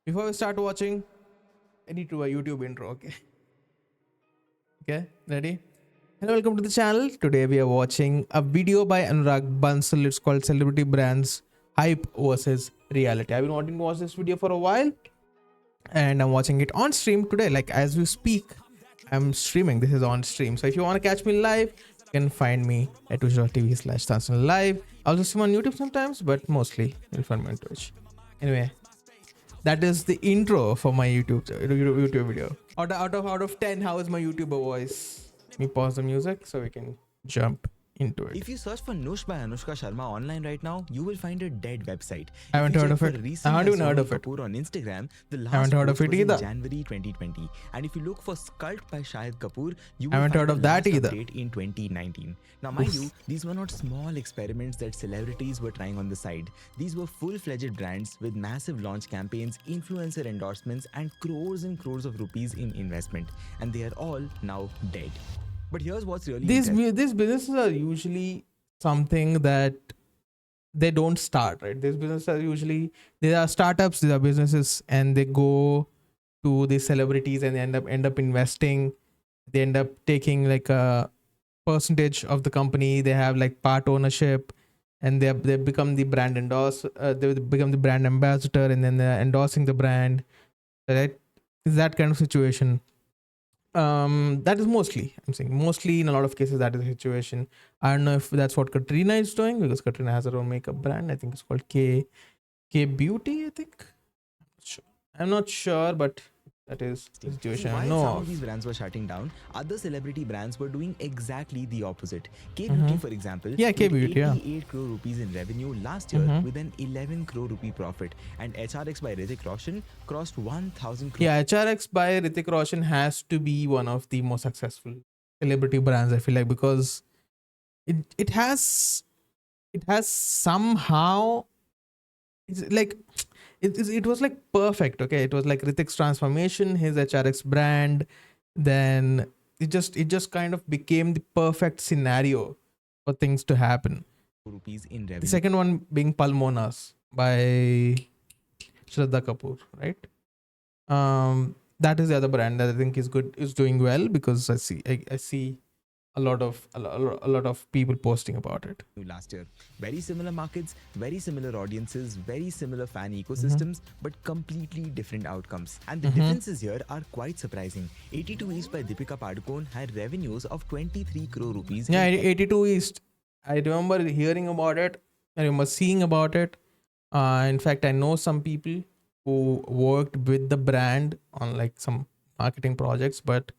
Before we start watching, I need to do a YouTube intro, okay? Okay, ready? Hello, welcome to the channel. Today we are watching a video by Anurag Bansal. It's called Celebrity Brands Hype versus Reality. I've been wanting to watch this video for a while and I'm watching it on stream today. Like as we speak, I'm streaming. This is on stream. So if you want to catch me live, you can find me at twitch.tv/Tansan live. I also stream on YouTube sometimes, but mostly you'll find me on Twitch. Anyway, that is the intro for my YouTube video. Out of 10, how is my YouTuber voice? Let me pause the music so we can jump into it. If you search for Nush by Anushka Sharma online right now, you will find a dead website. I haven't heard of it. I haven't even heard of it. Kapoor on Instagram, the last haven't heard of post it was either. in January 2020. And if you look for Sculpt by Shahid Kapoor, you will haven't find heard of the that last either. update in 2019. Now, mind you, these were not small experiments that celebrities were trying on the side. These were full-fledged brands with massive launch campaigns, influencer endorsements, and crores of rupees in investment. And they are all now dead. But here's what's really These businesses are usually something that they don't start, right? These businesses are usually, they are startups, these are businesses, and they go to the celebrities and they end up investing. They end up taking like a percentage of the company. They have like part ownership, and they become the brand they become the brand ambassador, and then they're endorsing the brand, right? Is that kind of situation. That is mostly, I'm saying mostly, in a lot of cases that is the situation. I don't know if that's what Katrina is doing, because Katrina has her own makeup brand. I think it's called K Beauty, I think. I'm not sure, but that is the situation. While No, some of these brands were shutting down, other celebrity brands were doing exactly the opposite. K Beauty, for example, Yeah, K Beauty, yeah. 88 crore rupees in revenue last year with an 11 crore rupee profit, and HRX by Hrithik Roshan crossed 1,000 crore. Yeah, HRX by Hrithik Roshan has to be one of the most successful celebrity brands, I feel like, because it has somehow, it's like it was like perfect. Okay, it was like Hrithik's transformation, his HRX brand, then it just kind of became the perfect scenario for things to happen. Rupees in revenue. The second one being Palmonas by Shraddha Kapoor, right? That is the other brand that I think is doing well, because I see a lot of people posting about it. Last year, very similar markets, very similar audiences, very similar fan ecosystems, but completely different outcomes. And the differences here are quite surprising. 82 East by Deepika Padukone had revenues of 23 crore rupees. Yeah, 82 East. I remember hearing about it. I remember seeing about it. In fact, I know some people who worked with the brand on like some marketing projects, but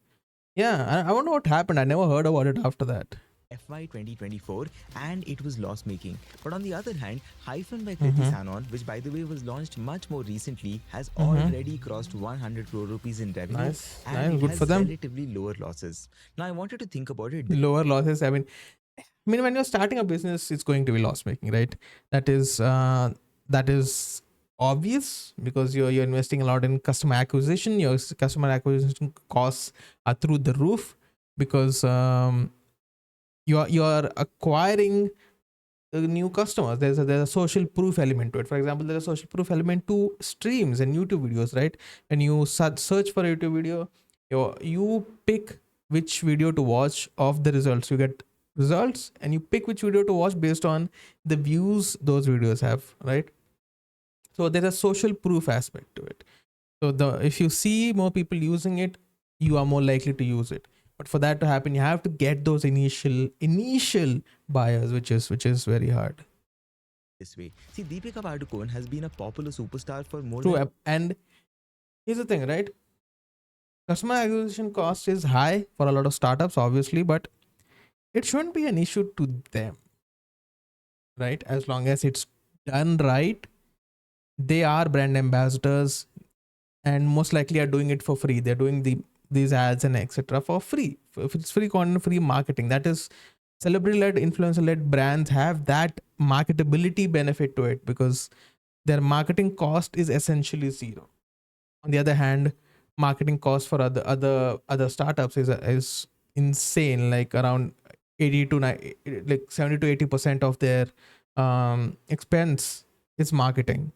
yeah, I wonder what happened. I never heard about it after that. FY 2024, and it was loss making. But on the other hand, Hyphen by Kriti Sanon, which by the way was launched much more recently, has already crossed 100 crore rupees in revenue. Nice, and it good has for them. relatively lower losses. Now I wanted to think about it. Lower losses. I mean, when you're starting a business, it's going to be loss making, right? That is obvious, because you're investing a lot in customer acquisition. Your customer acquisition costs are through the roof, because you're acquiring new customers. There's a social proof element to it. For example, there's a social proof element to streams and YouTube videos, right? When you search for a YouTube video, you pick which video to watch of the results. You get results and you pick which video to watch based on the views those videos have, right? So there's a social proof aspect to it. So if you see more people using it, you are more likely to use it. But for that to happen, you have to get those initial buyers, which is very hard. This way, see, Deepika Padukone has been a popular superstar for more True. than... And here's the thing, right? Customer acquisition cost is high for a lot of startups, obviously, but it shouldn't be an issue to them, right? As long as it's done right, they are brand ambassadors and most likely are doing it for free. They're doing these ads and etc. for free. If it's free content, free marketing, that is celebrity-led, influencer-led brands have that marketability benefit to it, because their marketing cost is essentially zero. On the other hand, marketing cost for other startups is insane, like around 80 to 90, like 70 to 80% of their expense is marketing.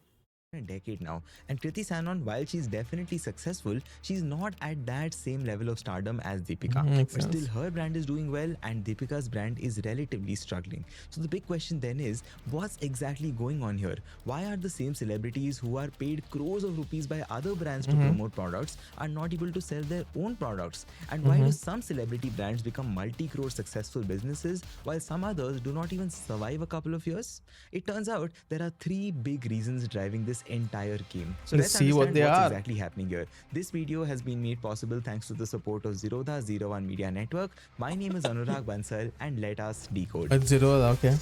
a decade now. And Kriti Sanon, while she's definitely successful, she's not at that same level of stardom as Deepika. Makes But still, sense. her brand is doing well, and Deepika's brand is relatively struggling. So the big question then is, what's exactly going on here? Why are the same celebrities who are paid crores of rupees by other brands to promote products are not able to sell their own products? And why do some celebrity brands become multi-crore successful businesses while some others do not even survive a couple of years? It turns out there are three big reasons driving this entire game. So Let's let's see what understand they what's are. exactly happening here. This video has been made possible thanks to the support of Zerodha Zero One Media Network. My name is Anurag Bansal, and let us decode. It's zero. Okay.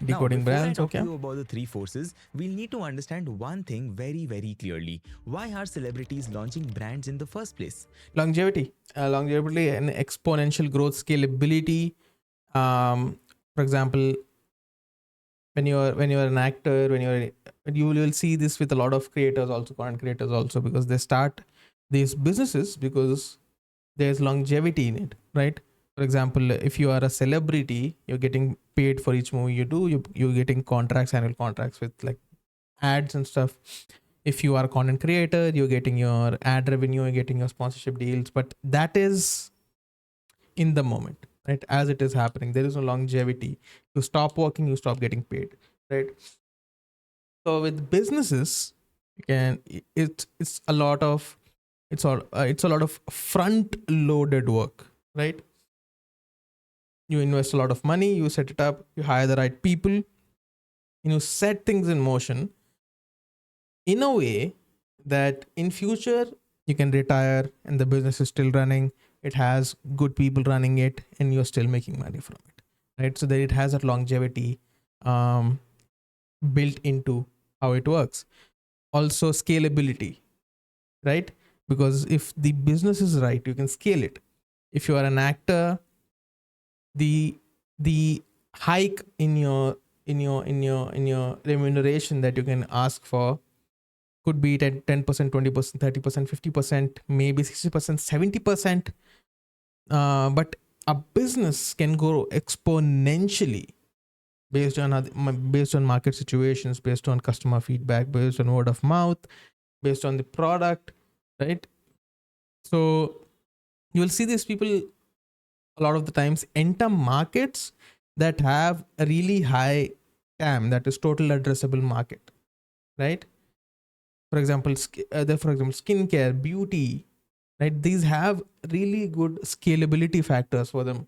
Decoding now, before brands. I talk Okay. to you about the three forces, we'll need to understand one thing very, very clearly. Why are celebrities launching brands in the first place? Longevity. Longevity and exponential growth, scalability. For example, when you're an actor, you will see this with a lot of creators also, content creators also, because they start these businesses because there's longevity in it, right? For example, if you are a celebrity, you're getting paid for each movie you do. You're getting contracts, annual contracts with like ads and stuff. If you are a content creator, you're getting your ad revenue, you're getting your sponsorship deals, but that is in the moment, right? As it is happening, there is no longevity. You stop working, you stop getting paid, right? So with businesses, you can it's a lot of it's a lot of front loaded work, right? You invest a lot of money, you set it up, you hire the right people, and you set things in motion in a way that in future you can retire and the business is still running, it has good people running it, and you're still making money from it, right? So that it has that longevity built into how it works. Also scalability, right? Because if the business is right, you can scale it. If you are an actor, the hike in your remuneration that you can ask for could be 10%, 20%, 30%, 50%, maybe 60%, 70%. But a business can grow exponentially based on market situations, based on customer feedback, based on word of mouth, based on the product, right? So you will see these people a lot of the times enter markets that have a really high TAM, that is total addressable market, right? For example, skincare, beauty, right? These have really good scalability factors for them.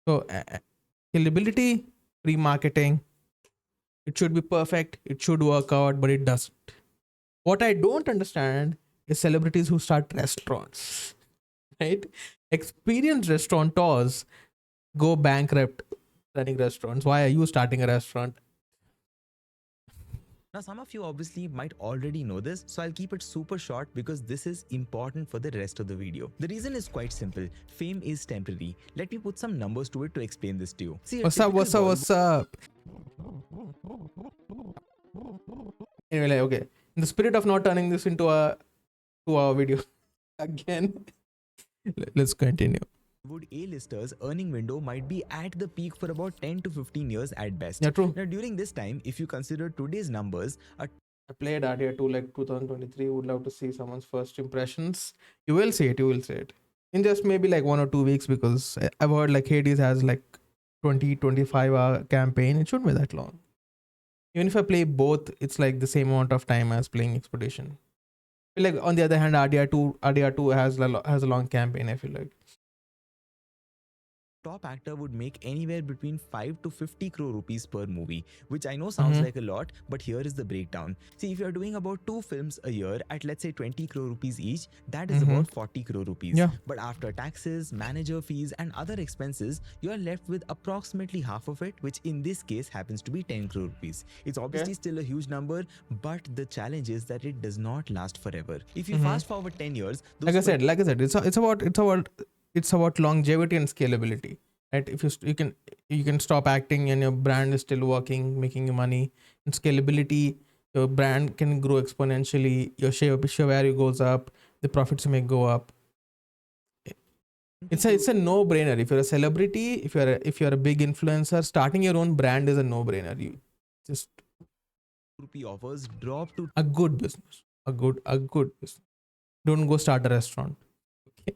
So scalability, pre-marketing, it should be perfect, it should work out, but it doesn't. What I don't understand is celebrities who start restaurants, right? Experienced restaurateurs go bankrupt running restaurants. Why are you starting a restaurant? Now, some of you obviously might already know this, so I'll keep it super short because this is important for the rest of the video. The reason is quite simple. Fame is temporary. Let me put some numbers to it to explain this to you. See, What's up? What's up? Anyway, like, okay. In the spirit of not turning this into a 2-hour video again, let's continue. Bollywood A-listers' earning window might be at the peak for about 10 to 15 years at best. Yeah, true. Now, during this time, if you consider today's numbers, I played RDR 2 like 2023. Would love to see someone's first impressions. You will see it. You will see it in just maybe like 1 or 2 weeks, because I've heard like Hades has like 20-25 hour campaign. It shouldn't be that long. Even if I play both, it's like the same amount of time as playing Expedition. I feel like on the other hand, RDR2 has a long campaign. I feel like. top actor would make anywhere between 5 to 50 crore rupees per movie, which I know sounds like a lot, but here is the breakdown. See, if you're doing about 2 films a year at let's say 20 crore rupees each, that is about 40 crore rupees. Yeah. But after taxes, manager fees, and other expenses, you are left with approximately half of it, which in this case happens to be 10 crore rupees. It's obviously still a huge number, but the challenge is that it does not last forever. If you fast forward 10 years, Like I said, it's about longevity and scalability, right? If you can stop acting and your brand is still working, making you money. And scalability, your brand can grow exponentially. Your share value goes up, the profits you make go up. It's a no brainer. If you're a celebrity, if you're a big influencer, starting your own brand is a no brainer. You just rupee offers drop to a good business, a good business. Don't go start a restaurant. Okay.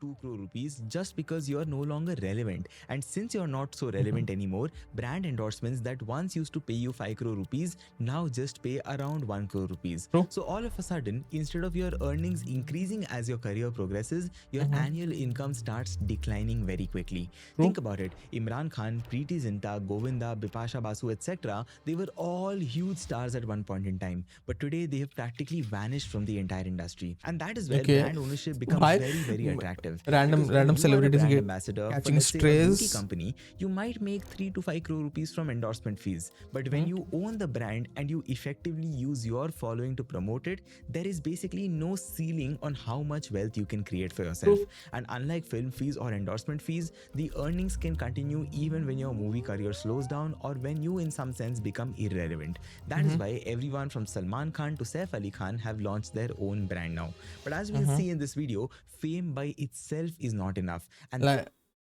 2 crore rupees just because you're no longer relevant. And since you're not so relevant anymore, brand endorsements that once used to pay you 5 crore rupees now just pay around 1 crore rupees. True. So all of a sudden, instead of your earnings increasing as your career progresses, your annual income starts declining very quickly. True. Think about it. Imran Khan, Preeti Zinta, Govinda, Bipasha Basu, etc. They were all huge stars at one point in time. But today they have practically vanished from the entire industry. And that is where Okay. brand ownership becomes Why- very, very attractive. Random Because when you are a celebrities brand get ambassador for, catching let's say, a beauty strays. company, you might make 3 to 5 crore rupees from endorsement fees. But when you own the brand and you effectively use your following to promote it, there is basically no ceiling on how much wealth you can create for yourself. And unlike film fees or endorsement fees, the earnings can continue even when your movie career slows down or when you in some sense become irrelevant. That is why everyone from Salman Khan to Saif Ali Khan have launched their own brand now. But as we'll see in this video, fame by itself is not enough. And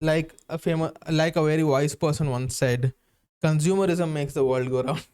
Like a very wise person once said, consumerism makes the world go round.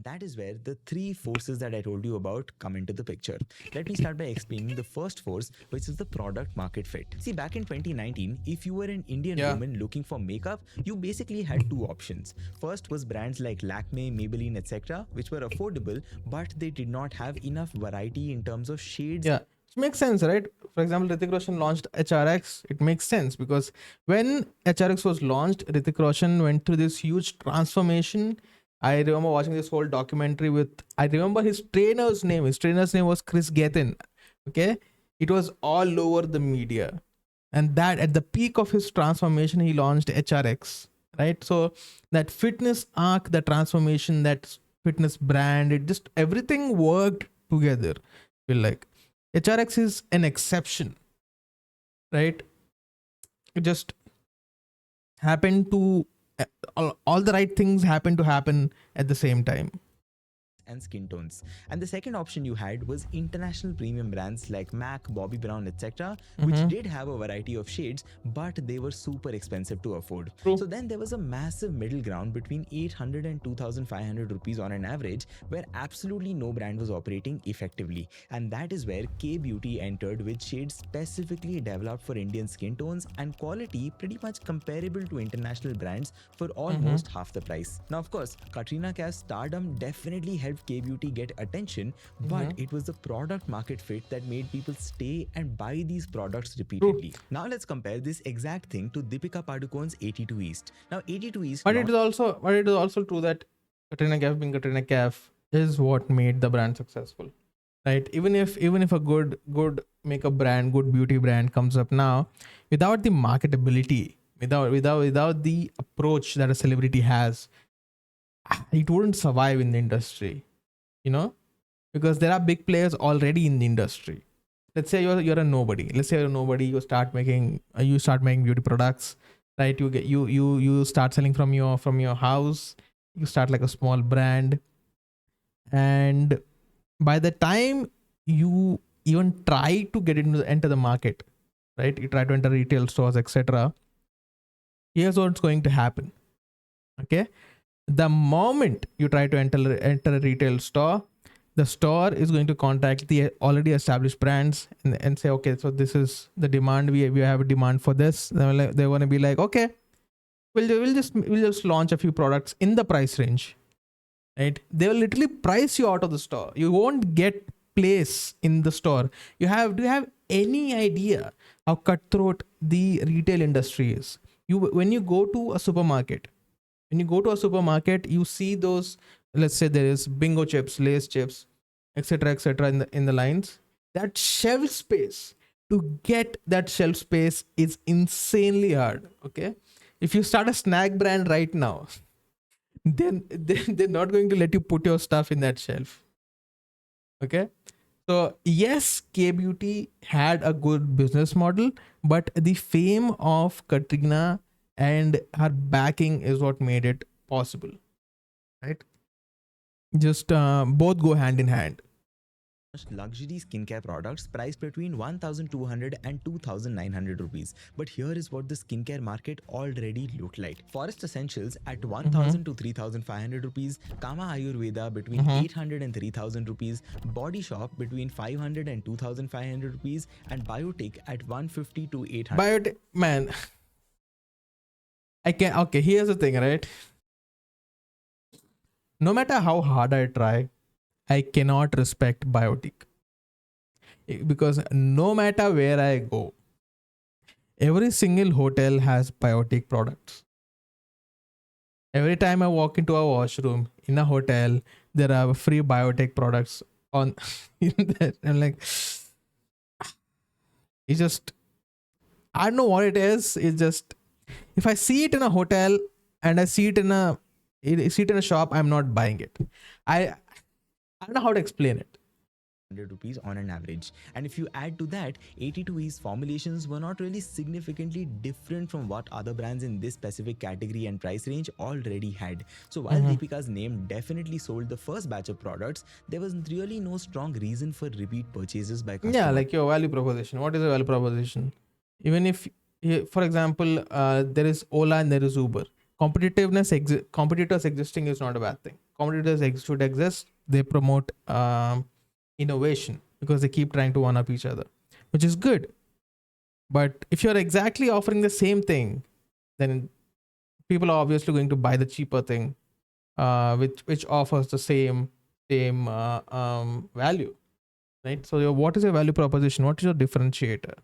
that is where the three forces that I told you about come into the picture. Let me start by explaining the first force, which is the product market fit. See, back in 2019, if you were an Indian woman looking for makeup, you basically had two options. First was brands like Lakme, Maybelline, etc., which were affordable, but they did not have enough variety in terms of shades. Yeah, it makes sense, right? For example, Hrithik Roshan launched HRX. It makes sense because when HRX was launched, Hrithik Roshan went through this huge transformation. I remember watching this whole documentary I remember his trainer's name. His trainer's name was Chris Gethin. Okay. It was all over the media. And that at the peak of his transformation, he launched HRX, right? So that fitness arc, the transformation, that fitness brand, it just everything worked together. I feel like HRX is an exception, right? It just happened to all the right things happen to happen at the same time. And skin tones. And the second option you had was international premium brands like MAC, Bobbi Brown, etc., which did have a variety of shades, but they were super expensive to afford. True. So then there was a massive middle ground between 800 and 2500 rupees on an average, where absolutely no brand was operating effectively. And that is where K Beauty entered with shades specifically developed for Indian skin tones and quality pretty much comparable to international brands for almost half the price. Now, of course, Katrina Kaif's stardom definitely helped K Beauty get attention, but it was the product market fit that made people stay and buy these products repeatedly. Now let's compare this exact thing to Deepika Padukone's 82 East. Now 82 East, But it is also true that Katrina Kaif being Katrina Kaif is what made the brand successful, right? Even if a good makeup brand, good beauty brand comes up now, without the marketability, without the approach that a celebrity has, it wouldn't survive in the industry, because there are big players already in the industry. Let's say you're a nobody. You start making beauty products, right? You start selling from your house. You start like a small brand, and by the time you even try to get enter the market, right? You try to enter retail stores, etc. Here's what's going to happen. Okay, the moment you try to enter a retail store, the store is going to contact the already established brands and say, okay, so this is the demand. We have a demand for this. They want to be like, okay, we'll just launch a few products in the price range, right? They will literally price you out of the store. You won't get place in the store. Do you have any idea how cutthroat the retail industry is? When you go to a supermarket, you see those, let's say there is Bingo chips, Lay's chips, etc., in the lines. That shelf space, to get that shelf space is insanely hard. Okay, if you start a snack brand right now, then they're not going to let you put your stuff in that shelf. Okay, so yes, K Beauty had a good business model, but the fame of Katrina and her backing is what made it possible, right? Just both go hand in hand. luxury skincare products priced between 1200 and 2900 rupees. But here is what the skincare market already looked like. Forest Essentials at Mm-hmm. 1000 to 3500 rupees, Kama Ayurveda between Mm-hmm. 800 and 3000 rupees, Body Shop between 500 and 2500 rupees, and Biotic at 150 to 800. But man, I can okay. Here's the thing, right? No matter how hard I try, I cannot respect Biotic because no matter where I go, every single hotel has Biotic products. Every time I walk into a washroom in a hotel, there are free Biotic products on in there. I'm like, it's just I don't know what it is. It's just if I see it in a hotel and I see it in a shop, I'm not buying it. I don't know how to explain it. Rupees on an average. And if you add to that, 82E's formulations were not really significantly different from what other brands in this specific category and price range already had. So while Deepika's name definitely sold the first batch of products, there was really no strong reason for repeat purchases by customers. Yeah, like your value proposition. What is a value proposition? Even if, for example, there is Ola and there is Uber. Competitors existing is not a bad thing. Competitors should exist. They promote innovation because they keep trying to one up each other, which is good. But if you're exactly offering the same thing, then people are obviously going to buy the cheaper thing, which offers the same value, right? So what is your value proposition? What is your differentiator?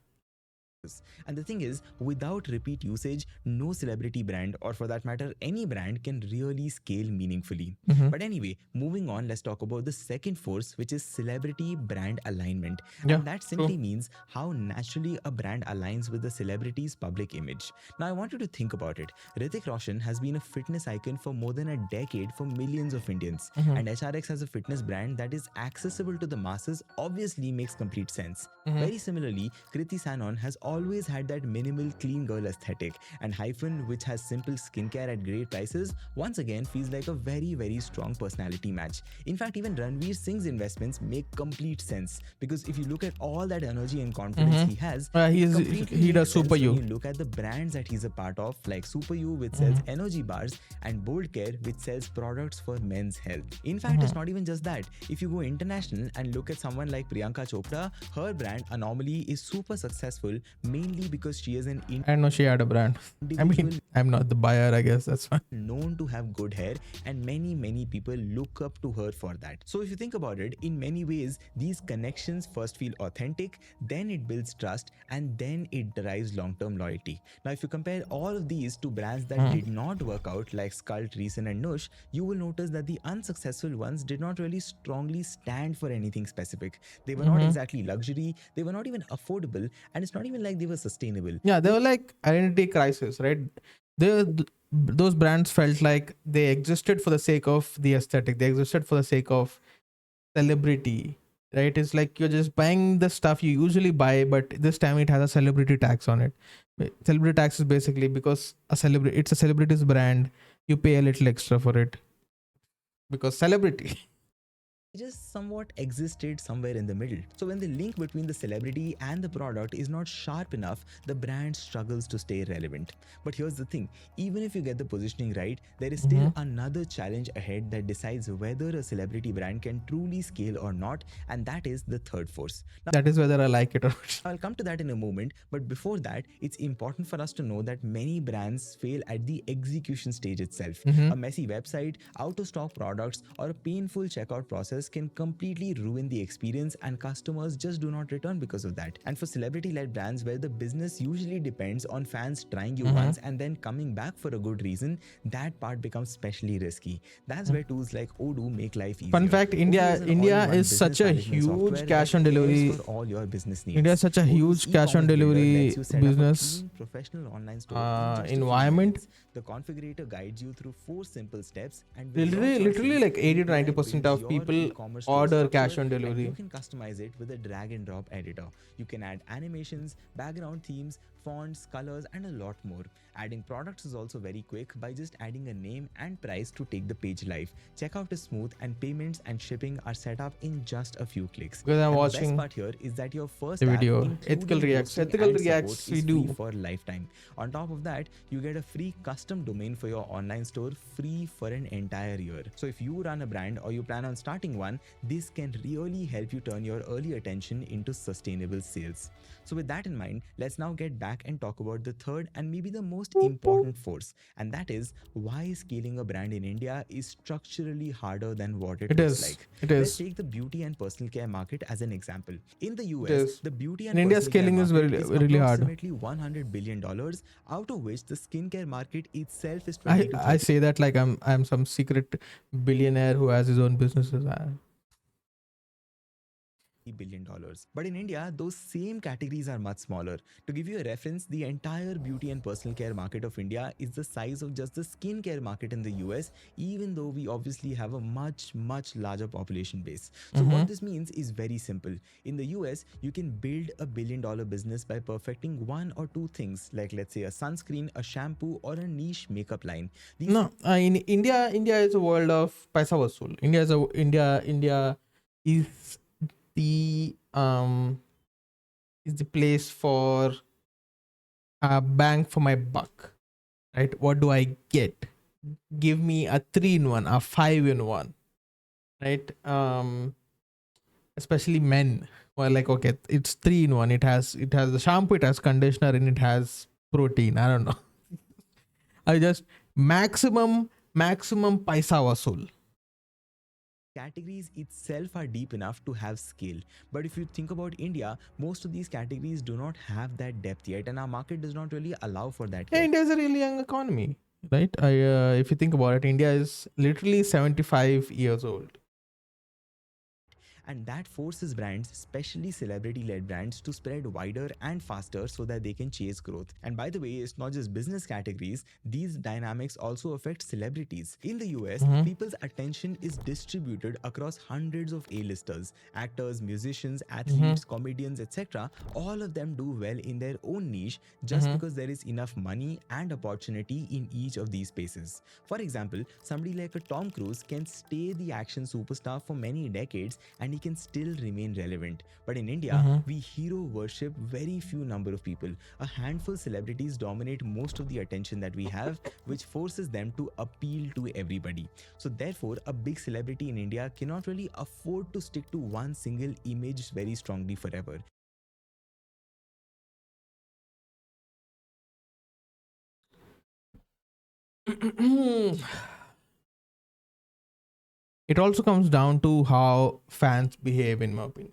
And the thing is, without repeat usage, no celebrity brand, or for that matter, any brand, can really scale meaningfully. But anyway, moving on, let's talk about the second force, which is celebrity brand alignment. Yeah, And that simply means how naturally a brand aligns with the celebrity's public image. Now, I want you to think about it. Hrithik Roshan has been a fitness icon for more than a decade for millions of Indians. And HRX as a fitness brand that is accessible to the masses obviously makes complete sense. Very similarly, Kriti Sanon has always had that minimal clean girl aesthetic, and Hyphen, which has simple skincare at great prices, once again feels like a very, very strong personality match. In fact, even Ranveer Singh's investments make complete sense, because if you look at all that energy and confidence he has, he does Super when You. you look at the brands that he's a part of, like Super You, which sells energy bars, and Bold Care, which sells products for men's health. In fact, it's not even just that. If you go international and look at someone like Priyanka Chopra, her brand Anomaly is super successful, mainly because she is an I know she had a brand. I mean, I'm not the buyer, I guess that's fine. known to have good hair, and many people look up to her for that. So if you think about it, in many ways these connections first feel authentic, then it builds trust, and then it derives long-term loyalty. Now if you compare all of these to brands that did not work out, like Skult, Reason and Nush, you will notice that the unsuccessful ones did not really strongly stand for anything specific. They were not exactly luxury, they were not even affordable, and it's not even like they were sustainable. Yeah, they were like identity crisis, right? Those brands felt like they existed for the sake of the aesthetic. They existed for the sake of celebrity, right? It's like you're just buying the stuff you usually buy, but this time it has a celebrity tax on it. Celebrity tax is basically because it's a celebrity's brand. You pay a little extra for it because celebrity. Just somewhat existed somewhere in the middle. So when the link between the celebrity and the product is not sharp enough, the brand struggles to stay relevant. But here's the thing, even if you get the positioning right, there is still another challenge ahead that decides whether a celebrity brand can truly scale or not, and that is the third force. Now, That is whether I like it or not. I'll come to that in a moment, but before that, it's important for us to know that many brands fail at the execution stage itself. A messy website, out of stock products, or a painful checkout process can completely ruin the experience, and customers just do not return because of that. And for celebrity-led brands where the business usually depends on fans trying you once and then coming back for a good reason, that part becomes especially risky. That's where tools like Odoo make life easier. Fun fact, Odoo India is an all-in-one is such a business management huge software cash that on cares delivery. for all your business needs. India is such a Odoo's huge cash on e-commerce builder delivery lets you set up a business clean, professional online store in just a few environment. minutes. The configurator guides you through 4 simple steps, and with your Literally choices, like 80 to API 90% builds of your people e-commerce store order cash structure, on and delivery. you can customize it with a drag and drop editor. You can add animations, background themes, fonts, colors, and a lot more. Adding products is also very quick by just adding a name and price to take the page live. Checkout is smooth and payments and shipping are set up in just a few clicks. Because I'm And the best watching part here is that your first the app, video. including Ethical reacts. hosting Ethical and reacts support, we is free do. for lifetime. On top of that, you get a free custom domain for your online store free for an entire year. So if you run a brand or you plan on starting one, this can really help you turn your early attention into sustainable sales. So with that in mind, let's now get back and talk about the third and maybe the most important force, and that is why scaling a brand in India is structurally harder than what it It looks is. like. It Let's is. take the beauty and personal care market as an example. In the It US, is. the beauty In and India, personal care scaling is market very is really hard. approximately $100 billion, out of which the skincare market itself is I 20 to 30 I say that like I'm some secret billionaire who has his own businesses. billion dollars. But in India, those same categories are much smaller. To give you a reference, the entire beauty and personal care market of India is the size of just the skincare market in the US, even though we obviously have a much larger population base. So what this means is very simple. In the US, you can build a billion-dollar business by perfecting one or two things, like let's say a sunscreen, a shampoo, or a niche makeup line. These No, in India, India is a world of paisa vasool. India is the place for a bang for my buck, right? What do I get? Give me a 3-in-1, a 5-in-1, right? Especially men. Well, like, okay, it's 3-in-1. It has the shampoo, it has conditioner, and it has protein. I don't know. I just maximum paisa vasool. categories itself are deep enough to have scale. But if you think about India, most of these categories do not have that depth yet, and our market does not really allow for that Yeah, yet. India is a really young economy, right? If you think about it, India is literally 75 years old. And that forces brands, especially celebrity-led brands, to spread wider and faster so that they can chase growth. And by the way, it's not just business categories, these dynamics also affect celebrities. In the US, people's attention is distributed across hundreds of A-listers, actors, musicians, athletes, comedians, etc. All of them do well in their own niche just because there is enough money and opportunity in each of these spaces. For example, somebody like a Tom Cruise can stay the action superstar for many decades and he can still remain relevant. But in India, we hero worship very few number of people. A handful celebrities dominate most of the attention that we have, which forces them to appeal to everybody. So therefore, a big celebrity in India cannot really afford to stick to one single image very strongly forever. It also comes down to how fans behave, in my opinion,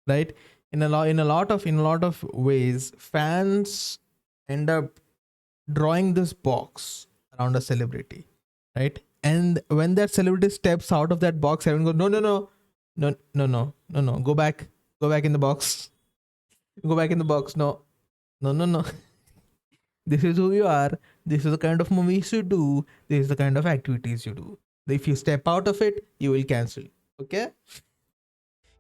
right? In a lot of ways, fans end up drawing this box around a celebrity, right? And when that celebrity steps out of that box, everyone goes, no, go back in the box, go back in the box. No. This is who you are. This is the kind of movies you do. This is the kind of activities you do. If you step out of it, you will cancel. Okay?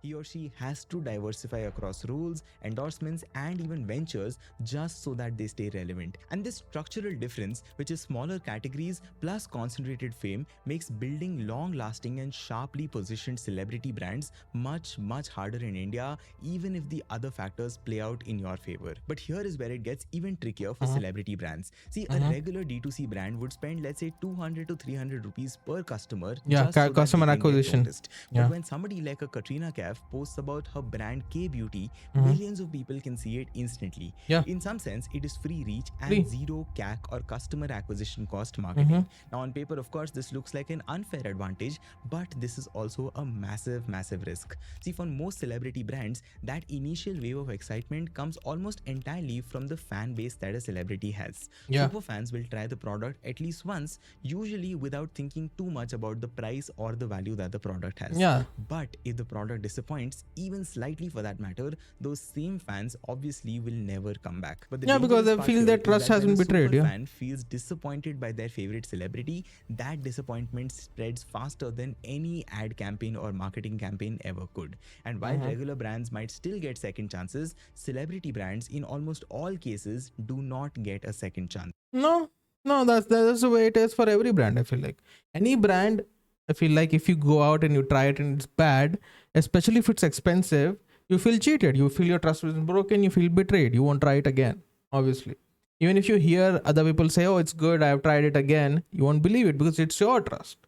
He or she has to diversify across roles, endorsements, and even ventures just so that they stay relevant. And this structural difference, which is smaller categories plus concentrated fame, makes building long-lasting and sharply positioned celebrity brands much harder in India, even if the other factors play out in your favor. But here is where it gets even trickier for celebrity brands. See, a regular D2C brand would spend, let's say, 200 to 300 rupees per customer just so that customer they can get acquisition. noticed. But when somebody like a Katrina Kaif posts about her brand K Beauty, millions of people can see it instantly. Yeah. In some sense, it is free reach and Free. zero CAC or customer acquisition cost marketing. Now, on paper, of course, this looks like an unfair advantage, but this is also a massive risk. See, for most celebrity brands, that initial wave of excitement comes almost entirely from the fan base that a celebrity has. Yeah. Super fans will try the product at least once, usually without thinking too much about the price or the value that the product has. Yeah. But if the product disappoints, disappoints, even slightly for that matter, those same fans obviously will never come back. But the Yeah, because dangerous they part feel here their is trust that has when been a betrayed. super Yeah. fan feels disappointed by their favorite celebrity, that disappointment spreads faster than any ad campaign or marketing campaign ever could. And while regular brands might still get second chances, celebrity brands in almost all cases do not get a second chance. No, no, that's the way it is for every brand. I feel like any brand. I feel like if you go out and you try it and it's bad, especially if it's expensive, you feel cheated. You feel your trust is broken. You feel betrayed. You won't try it again. Obviously, even if you hear other people say, "Oh, it's good. I've tried it again," you won't believe it because it's your trust,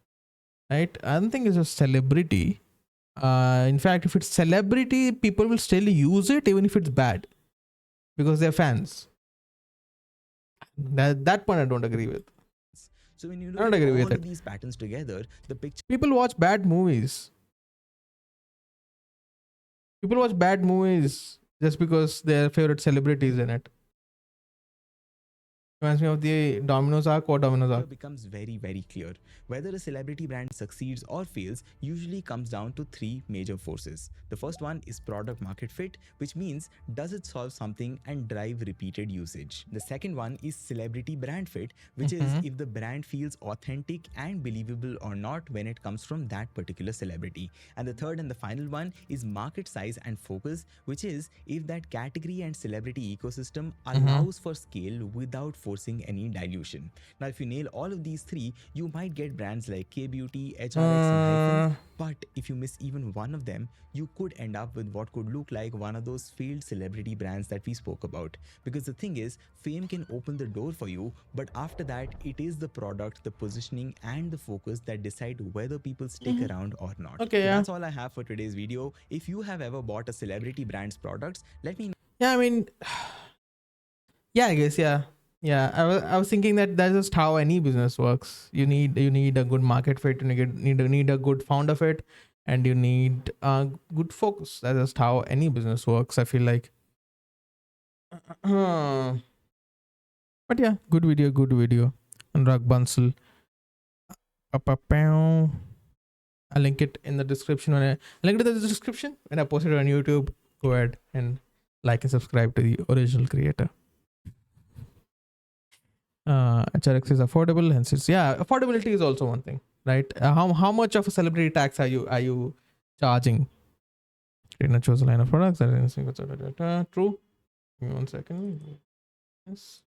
right? I don't think it's a celebrity. In fact, if it's celebrity, people will still use it even if it's bad because they're fans. That point I don't agree with. So when you I look don't at agree all with of it. these patterns together, the picture People watch bad movies. People watch bad movies just because their favorite celebrity is in it. Reminds me of the Domino's arc or Domino's arc. becomes very, very clear. Whether a celebrity brand succeeds or fails usually comes down to three major forces. The first one is product market fit, which means does it solve something and drive repeated usage. The second one is celebrity brand fit, which is if the brand feels authentic and believable or not when it comes from that particular celebrity. And the third and the final one is market size and focus, which is if that category and celebrity ecosystem allows for scale without forcing any dilution. Now, if you nail all of these three, you might get brands like K-Beauty, HRX, and Hyphen. But if you miss even one of them, you could end up with what could look like one of those failed celebrity brands that we spoke about. Because the thing is, fame can open the door for you, but after that, it is the product, the positioning, and the focus that decide whether people stick around or not. Okay, So yeah. that's all I have for today's video. If you have ever bought a celebrity brand's products, let me know. Yeah, I mean, yeah, I guess, yeah. Yeah, I was thinking that that's just how any business works. You need a good market fit, you need a good founder fit, and you need good focus. That's just how any business works. I feel like. But yeah, good video, good video. Anurag Bansal. I'll link it in the description. I'll link it in the description when I post it on YouTube. Go ahead and like and subscribe to the original creator. HRX is affordable, hence it's affordability is also one thing, right? How much of a celebrity tax are you charging? Trainer chose a line of products that is true. Give me 1 second. Yes.